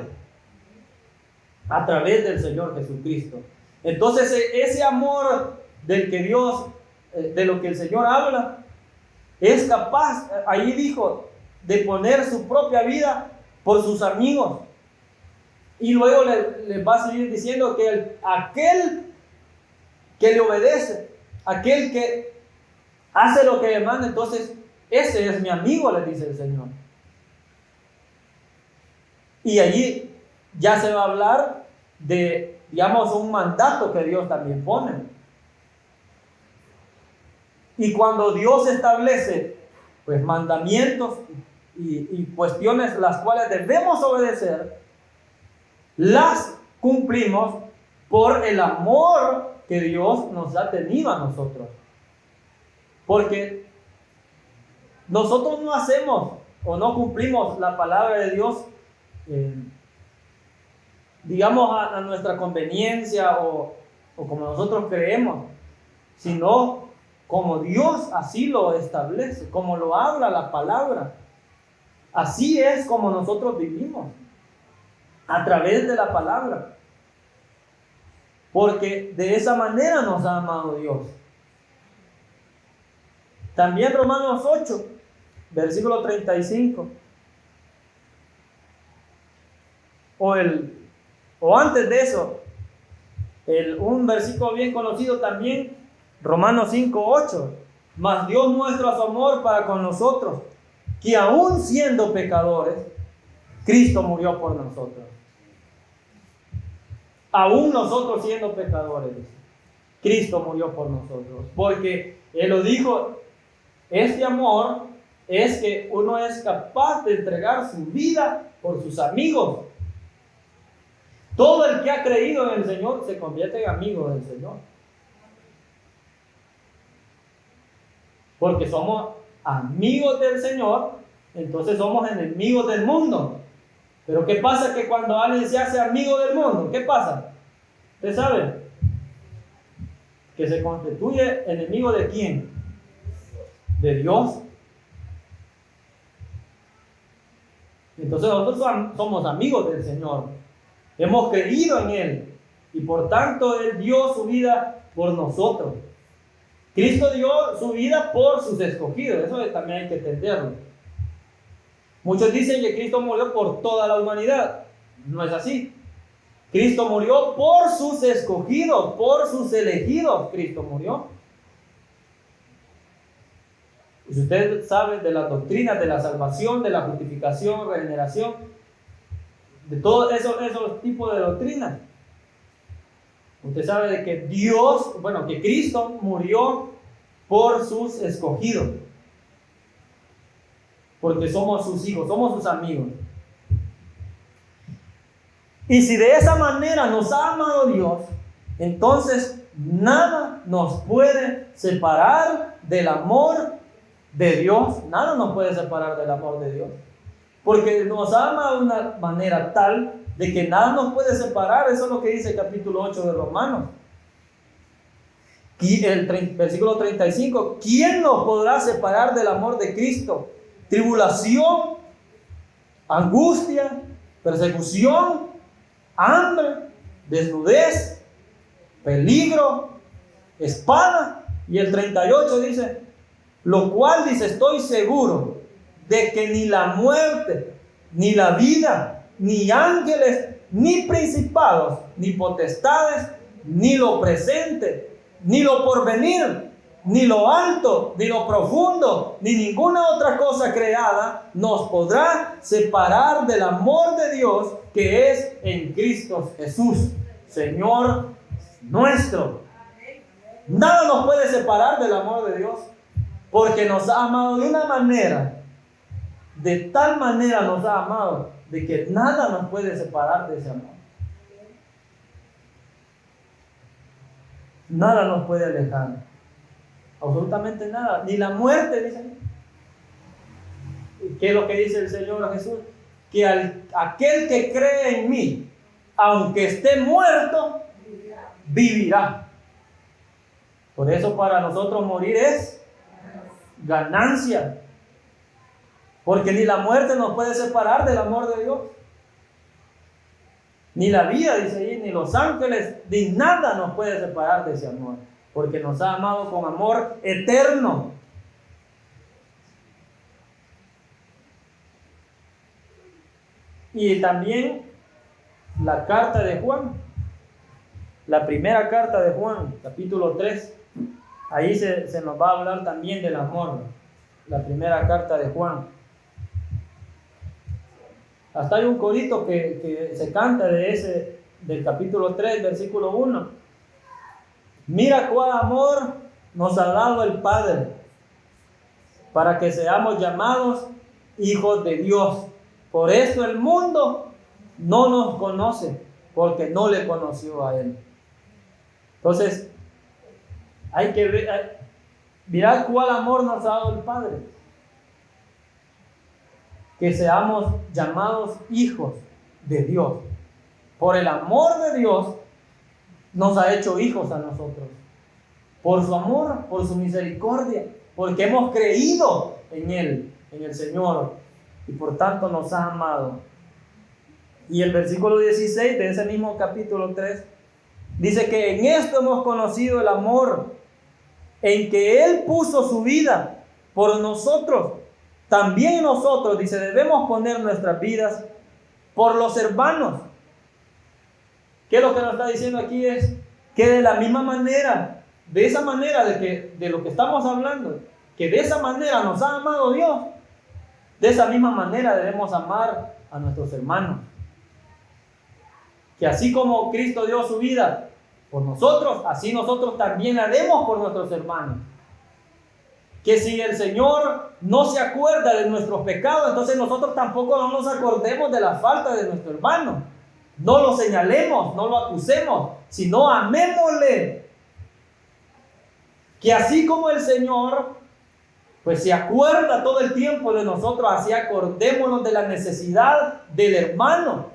S1: a través del Señor Jesucristo. Entonces ese amor del que Dios, de lo que el Señor habla, es capaz, ahí dijo, de poner su propia vida por sus amigos. Y luego les va a seguir diciendo que aquel que le obedece, aquel que hace lo que demanda, entonces ese es mi amigo, le dice el Señor. Y allí ya se va a hablar de, digamos, un mandato que Dios también pone. Y cuando Dios establece, pues, mandamientos y cuestiones las cuales debemos obedecer, las cumplimos por el amor que Dios nos ha tenido a nosotros. Porque nosotros no hacemos o no cumplimos la palabra de Dios, digamos, a nuestra conveniencia o como nosotros creemos, sino como Dios así lo establece, como lo habla la palabra. Así es como nosotros vivimos, a través de la palabra. Porque de esa manera nos ha amado Dios. También Romanos 8, versículo 35. O antes de eso, un versículo bien conocido también, Romanos 5, 8. Mas Dios muestra su amor para con nosotros, que aún siendo pecadores, Cristo murió por nosotros. Aún nosotros siendo pecadores, Cristo murió por nosotros. Porque Él lo dijo, este amor es que uno es capaz de entregar su vida por sus amigos. Todo el que ha creído en el Señor se convierte en amigo del Señor. Porque somos amigos del Señor, entonces somos enemigos del mundo. Pero ¿qué pasa? Que cuando alguien se hace amigo del mundo, ¿qué pasa? ¿Usted sabe? Que se constituye enemigo ¿de quién? De Dios. Entonces nosotros somos amigos del Señor. Hemos creído en Él. Y por tanto Él dio su vida por nosotros. Cristo dio su vida por sus escogidos. Eso también hay que entenderlo. Muchos dicen que Cristo murió por toda la humanidad. No es así. Cristo murió por sus escogidos, por sus elegidos. Cristo murió. Si usted sabe de las doctrinas de la salvación, de la justificación, regeneración, de todos esos tipos de doctrinas, usted sabe de que que Cristo murió por sus escogidos. Porque somos sus hijos, somos sus amigos. Y si de esa manera nos ha amado Dios, entonces nada nos puede separar del amor de Dios. Nada nos puede separar del amor de Dios. Porque nos ama de una manera tal de que nada nos puede separar. Eso es lo que dice el capítulo 8 de Romanos. Y el versículo 35, ¿quién nos podrá separar del amor de Cristo? Tribulación, angustia, persecución, hambre, desnudez, peligro, espada. Y el 38 dice, lo cual dice, estoy seguro de que ni la muerte, ni la vida, ni ángeles, ni principados, ni potestades, ni lo presente, ni lo porvenir, ni lo alto, ni lo profundo, ni ninguna otra cosa creada nos podrá separar del amor de Dios que es en Cristo Jesús, Señor nuestro. Nada nos puede separar del amor de Dios, porque nos ha amado de una manera, de tal manera nos ha amado, de que nada nos puede separar de ese amor. Nada nos puede alejar. Absolutamente nada. Ni la muerte, dice. ¿Qué es lo que dice el Señor Jesús? Que aquel que cree en mí, aunque esté muerto, vivirá. Por eso para nosotros morir es ganancia. Porque ni la muerte nos puede separar del amor de Dios. Ni la vida, dice ahí, ni los ángeles, ni nada nos puede separar de ese amor. Porque nos ha amado con amor eterno. Y también la carta de Juan. La primera carta de Juan, capítulo 3. Ahí se nos va a hablar también del amor. La primera carta de Juan. Hasta hay un corito que se canta del capítulo 3, versículo 1. Mira cuál amor nos ha dado el Padre, para que seamos llamados hijos de Dios. Por esto el mundo no nos conoce, porque no le conoció a Él. Entonces, hay que ver, mirad cuál amor nos ha dado el Padre. Que seamos llamados hijos de Dios. Por el amor de Dios nos ha hecho hijos a nosotros. Por su amor, por su misericordia, porque hemos creído en Él, en el Señor, y por tanto nos ha amado. Y el versículo 16 de ese mismo capítulo 3 dice que en esto hemos conocido el amor, en que Él puso su vida por nosotros. También nosotros, dice, debemos poner nuestras vidas por los hermanos. ¿Qué es lo que nos está diciendo aquí? Es que de la misma manera, de esa manera de lo que estamos hablando, que de esa manera nos ha amado Dios, de esa misma manera debemos amar a nuestros hermanos. Que así como Cristo dio su vida por nosotros, así nosotros también la demos por nuestros hermanos. Que si el Señor no se acuerda de nuestros pecados, entonces nosotros tampoco no nos acordemos de la falta de nuestro hermano. No lo señalemos, no lo acusemos, sino amémosle. Que así como el Señor pues se acuerda todo el tiempo de nosotros, así acordémonos de la necesidad del hermano.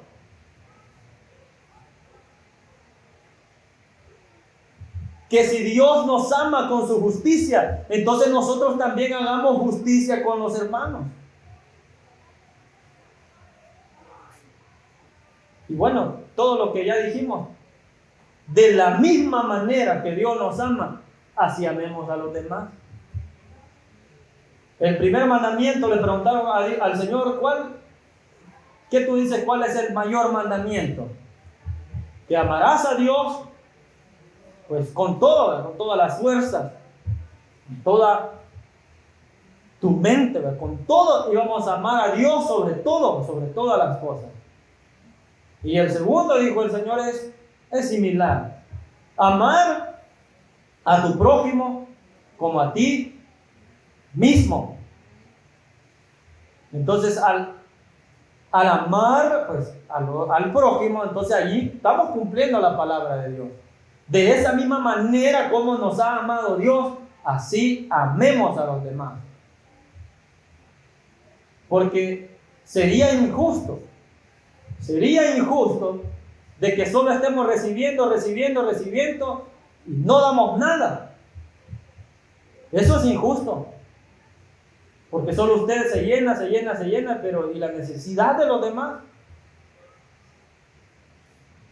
S1: Que si Dios nos ama con su justicia, entonces nosotros también hagamos justicia con los hermanos. Y bueno, todo lo que ya dijimos, de la misma manera que Dios nos ama, así amemos a los demás. El primer mandamiento, le preguntaron al Señor, ¿qué tú dices? ¿Cuál es el mayor mandamiento? Que amarás a Dios pues con todas las fuerzas, con toda tu mente, con todo, y vamos a amar a Dios sobre todas las cosas. Y el segundo, dijo el Señor, es similar. Amar a tu prójimo como a ti mismo. Entonces, al amar pues, al prójimo, entonces allí estamos cumpliendo la palabra de Dios. De esa misma manera como nos ha amado Dios, así amemos a los demás. Porque Sería injusto de que solo estemos recibiendo y no damos nada. Eso es injusto. Porque solo usted se llena, pero ¿y la necesidad de los demás?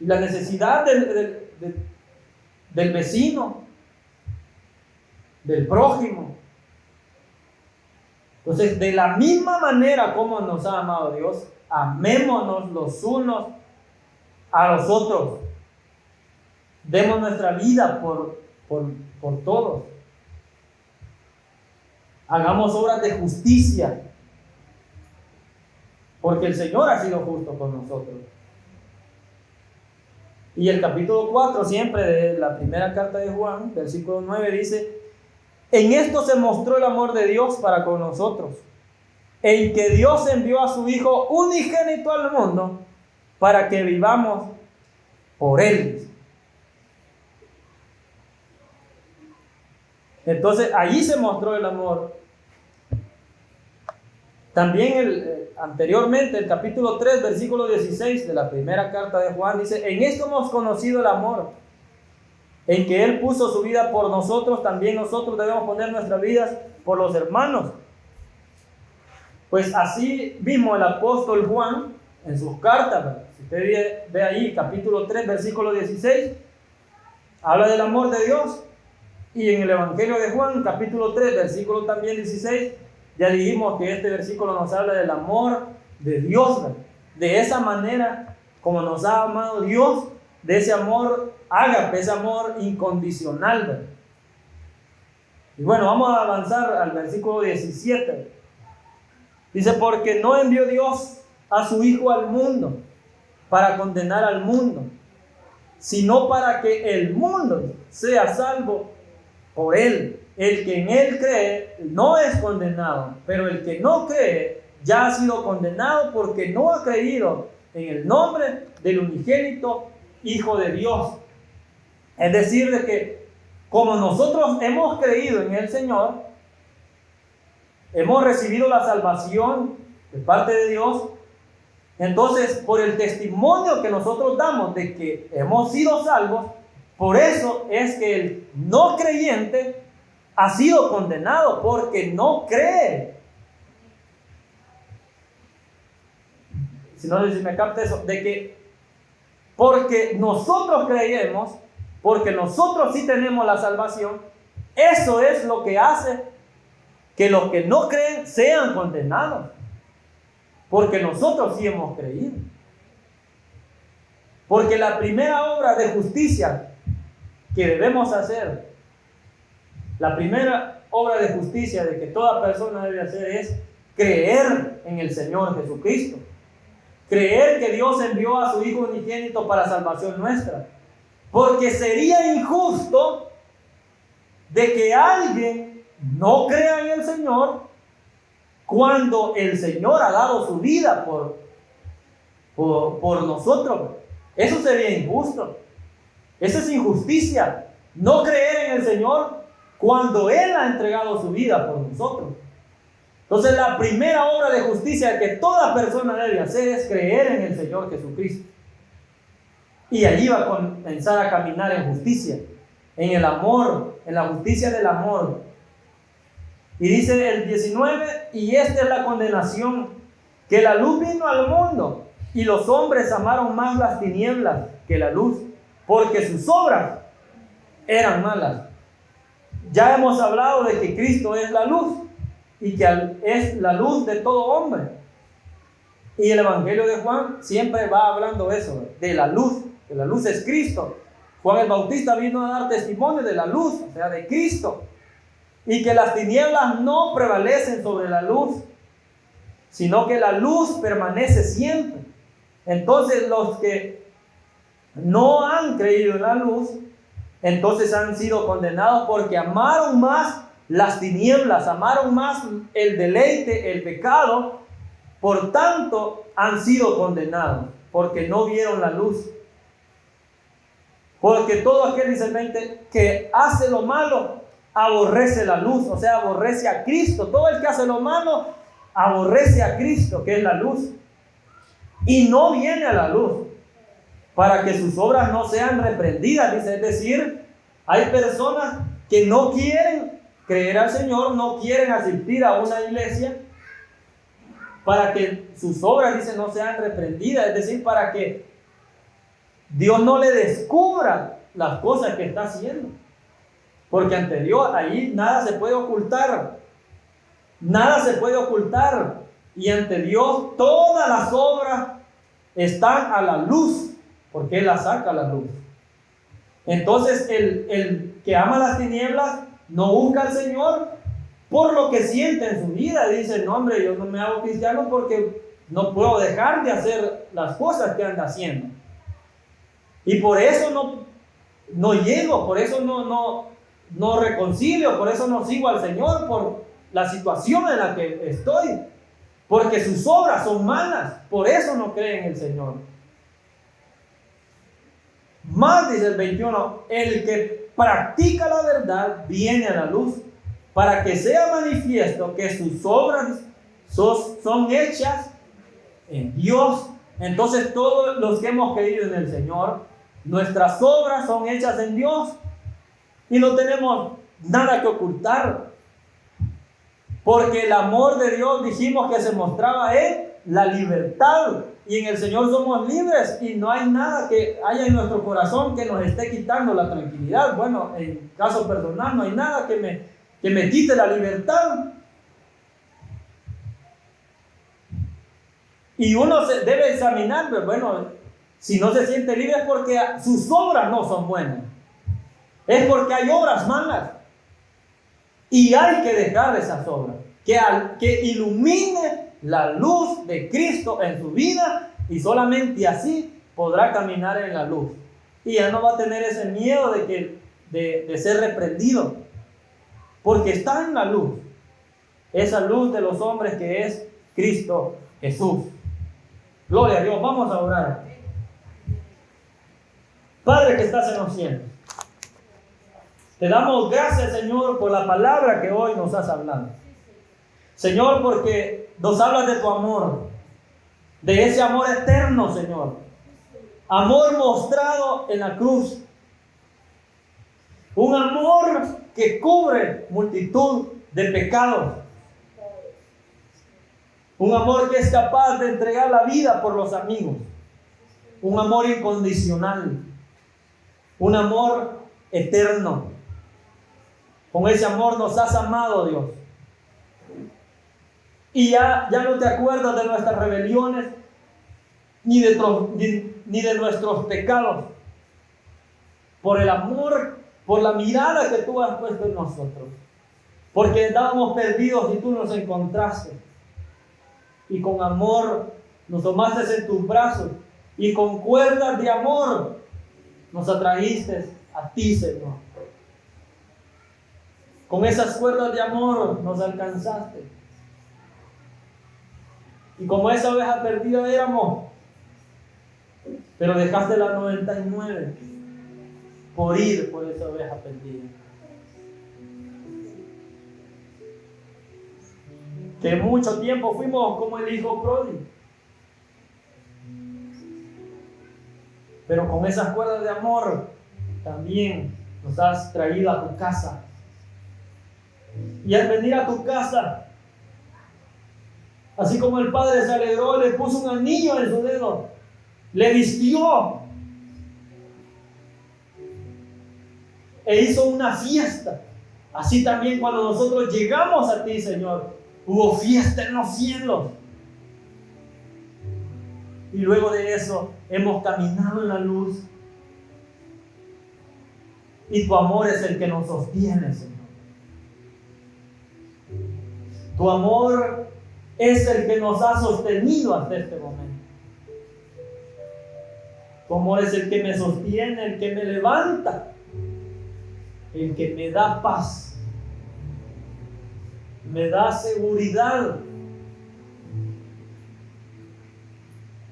S1: ¿Y la necesidad del vecino? ¿Del prójimo? Entonces, de la misma manera como nos ha amado Dios, amémonos los unos a los otros. Demos nuestra vida por todos. Hagamos obras de justicia, porque el Señor ha sido justo con nosotros. Y el capítulo 4 siempre de la primera carta de Juan, versículo 9 dice: en esto se mostró el amor de Dios para con nosotros, en que Dios envió a su Hijo unigénito al mundo para que vivamos por Él. Entonces allí se mostró el amor. También anteriormente, el capítulo 3, versículo 16 de la primera carta de Juan dice: en esto hemos conocido el amor, en que Él puso su vida por nosotros, también nosotros debemos poner nuestras vidas por los hermanos. Pues así mismo el apóstol Juan en sus cartas, ¿verdad? Si usted ve ahí, capítulo 3, versículo 16, habla del amor de Dios. Y en el Evangelio de Juan, capítulo 3, versículo también 16, ya dijimos que este versículo nos habla del amor de Dios, ¿verdad? De esa manera como nos ha amado Dios, de ese amor ágape, ese amor incondicional, ¿verdad? Y bueno, vamos a avanzar al versículo 17. Dice: porque no envió Dios a su Hijo al mundo para condenar al mundo, sino para que el mundo sea salvo por Él. El que en Él cree no es condenado, pero el que no cree ya ha sido condenado porque no ha creído en el nombre del unigénito Hijo de Dios. Es decir, de que como nosotros hemos creído en el Señor, hemos recibido la salvación de parte de Dios, entonces por el testimonio que nosotros damos de que hemos sido salvos, por eso es que el no creyente ha sido condenado porque no cree. Si no sé si me capta eso, de que porque nosotros creemos, porque nosotros sí tenemos la salvación, eso es lo que hace que los que no creen sean condenados, porque nosotros sí hemos creído. Porque la primera obra de justicia que debemos hacer, la primera obra de justicia de que toda persona debe hacer es creer en el Señor Jesucristo. Creer que Dios envió a su Hijo unigénito para salvación nuestra. Porque sería injusto de que alguien no crea en el Señor cuando el Señor ha dado su vida por nosotros. Eso sería injusto. Eso es injusticia. No creer en el Señor cuando Él ha entregado su vida por nosotros. Entonces la primera obra de justicia que toda persona debe hacer es creer en el Señor Jesucristo. Y allí va a comenzar a caminar en justicia, en el amor, en la justicia del amor. Y dice el 19: y esta es la condenación, que la luz vino al mundo, y los hombres amaron más las tinieblas que la luz, porque sus obras eran malas. Ya hemos hablado de que Cristo es la luz, y que es la luz de todo hombre. Y el Evangelio de Juan siempre va hablando eso, de la luz, que la luz es Cristo. Juan el Bautista vino a dar testimonio de la luz, o sea, de Cristo. Y que las tinieblas no prevalecen sobre la luz, sino que la luz permanece siempre. Entonces los que no han creído en la luz, entonces han sido condenados porque amaron más las tinieblas, amaron más el deleite, el pecado. Por tanto han sido condenados porque no vieron la luz. Porque todo aquel, dice el 20, que hace lo malo aborrece la luz, o sea, aborrece a Cristo. Todo el que hace lo malo aborrece a Cristo, que es la luz, y no viene a la luz para que sus obras no sean reprendidas, dice. Es decir, hay personas que no quieren creer al Señor, no quieren asistir a una iglesia para que sus obras, dice, no sean reprendidas, es decir, para que Dios no le descubra las cosas que está haciendo. Porque ante Dios ahí nada se puede ocultar. Nada se puede ocultar. Y ante Dios todas las obras están a la luz, porque Él las saca a la luz. Entonces el que ama las tinieblas no busca al Señor por lo que siente en su vida. Dice, no hombre, yo no me hago cristiano porque no puedo dejar de hacer las cosas que anda haciendo. Y por eso no llego, por eso no reconcilio, por eso no sigo al Señor, por la situación en la que estoy, porque sus obras son malas, por eso no cree en el Señor. Más, dice el 21, el que practica la verdad viene a la luz, para que sea manifiesto que sus obras son hechas en Dios. Entonces todos los que hemos creído en el Señor, nuestras obras son hechas en Dios y no tenemos nada que ocultar, porque el amor de Dios, dijimos, que se mostraba en la libertad, y en el Señor somos libres y no hay nada que haya en nuestro corazón que nos esté quitando la tranquilidad. Bueno, en caso personal no hay nada que me quite la libertad. Y uno se debe examinar, pero bueno, si no se siente libre es porque sus obras no son buenas. Es porque hay obras malas. Y hay que dejar esas obras. Que ilumine la luz de Cristo en su vida. Y solamente así podrá caminar en la luz. Y ya no va a tener ese miedo de ser reprendido. Porque está en la luz. Esa luz de los hombres que es Cristo Jesús. Gloria a Dios. Vamos a orar. Padre que estás en los cielos, te damos gracias, Señor, por la palabra que hoy nos has hablado. Señor, porque nos hablas de tu amor, de ese amor eterno, Señor. Amor mostrado en la cruz. Un amor que cubre multitud de pecados. Un amor que es capaz de entregar la vida por los amigos. Un amor incondicional. Un amor eterno. Con ese amor nos has amado, Dios. Y ya no te acuerdas de nuestras rebeliones ni de nuestros pecados. Por el amor, por la mirada que tú has puesto en nosotros. Porque estábamos perdidos y tú nos encontraste. Y con amor nos tomaste en tus brazos. Y con cuerdas de amor nos atraíste a ti, Señor. Con esas cuerdas de amor nos alcanzaste. Y como esa oveja perdida éramos, pero dejaste las 99 por ir por esa oveja perdida. Que mucho tiempo fuimos como el hijo pródigo. Pero con esas cuerdas de amor también nos has traído a tu casa. Y al venir a tu casa, así como el padre se alegró, le puso un anillo en su dedo, le vistió e hizo una fiesta. Así también cuando nosotros llegamos a ti, Señor, hubo fiesta en los cielos. Y luego de eso hemos caminado en la luz. Y tu amor es el que nos sostiene, Señor. Tu amor es el que nos ha sostenido hasta este momento. Tu amor es el que me sostiene, el que me levanta, el que me da paz, me da seguridad.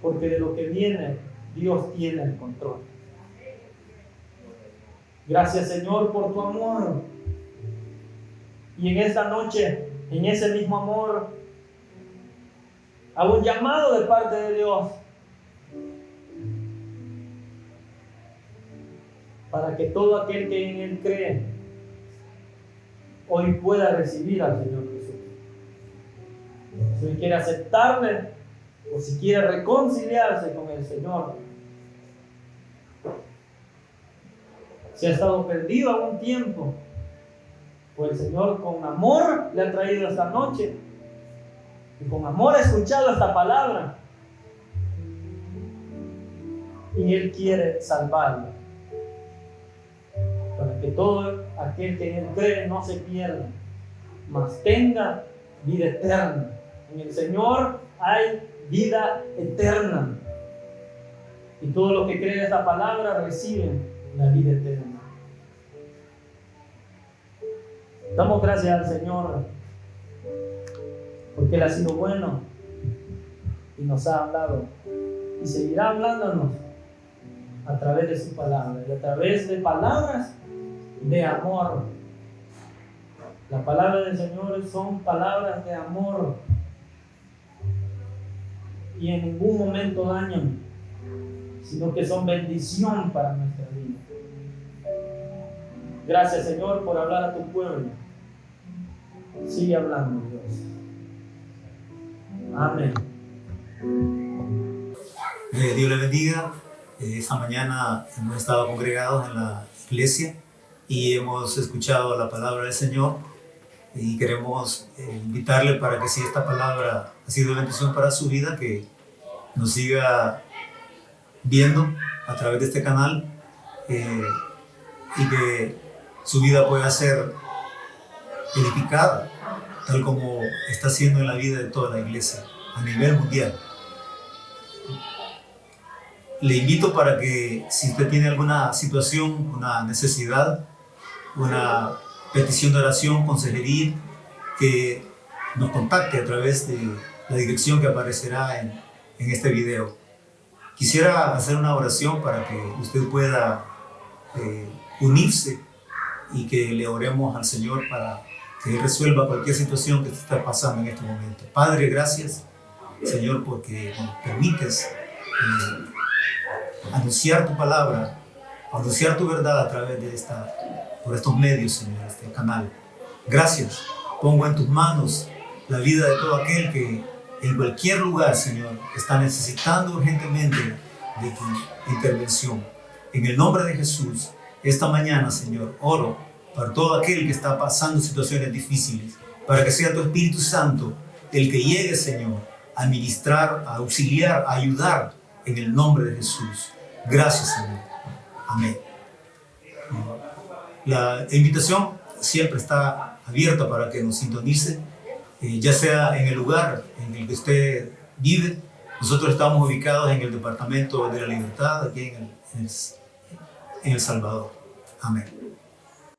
S1: Porque de lo que viene, Dios tiene el control. Gracias, Señor, por tu amor. Y en esta noche, en ese mismo amor, a un llamado de parte de Dios para que todo aquel que en Él cree hoy pueda recibir al Señor Jesús. Si hoy quiere aceptarle o si quiere reconciliarse con el Señor, si ha estado perdido algún tiempo, pues el Señor con amor le ha traído esta noche y con amor ha escuchado esta palabra y Él quiere salvarlo para que todo aquel que en Él cree no se pierda, mas tenga vida eterna. En el Señor hay vida eterna y todos los que creen esta palabra reciben la vida eterna. Damos gracias al Señor porque Él ha sido bueno y nos ha hablado y seguirá hablándonos a través de su palabra y a través de palabras de amor. La palabra del Señor son palabras de amor y en ningún momento dañan, sino que son bendición para nuestra vida. Gracias, Señor, por hablar a tu pueblo. Sigue hablando, Dios. Amén.
S2: Dios le bendiga. Esta mañana hemos estado congregados en la iglesia y hemos escuchado la palabra del Señor y queremos invitarle para que si esta palabra ha sido de bendición para su vida, que nos siga viendo a través de este canal y que su vida pueda ser edificada tal como está siendo en la vida de toda la iglesia a nivel mundial. Le invito para que si usted tiene alguna situación, una necesidad, una petición de oración, consejería, que nos contacte a través de la dirección que aparecerá en este video. Quisiera hacer una oración para que usted pueda unirse y que le oremos al Señor para que Él resuelva cualquier situación que esté pasando en este momento. Padre, gracias, Señor, porque nos permites anunciar tu palabra, anunciar tu verdad a través de por estos medios, Señor, este canal. Gracias. Pongo en tus manos la vida de todo aquel que en cualquier lugar, Señor, está necesitando urgentemente de tu intervención. En el nombre de Jesús, esta mañana, Señor, oro para todo aquel que está pasando situaciones difíciles, para que sea tu Espíritu Santo el que llegue, Señor, a ministrar, a auxiliar, a ayudar en el nombre de Jesús. Gracias, Señor. Amén. La invitación siempre está abierta para que nos sintonice, ya sea en el lugar en el que usted vive. Nosotros estamos ubicados en el Departamento de la Libertad, aquí en El Salvador. Amén.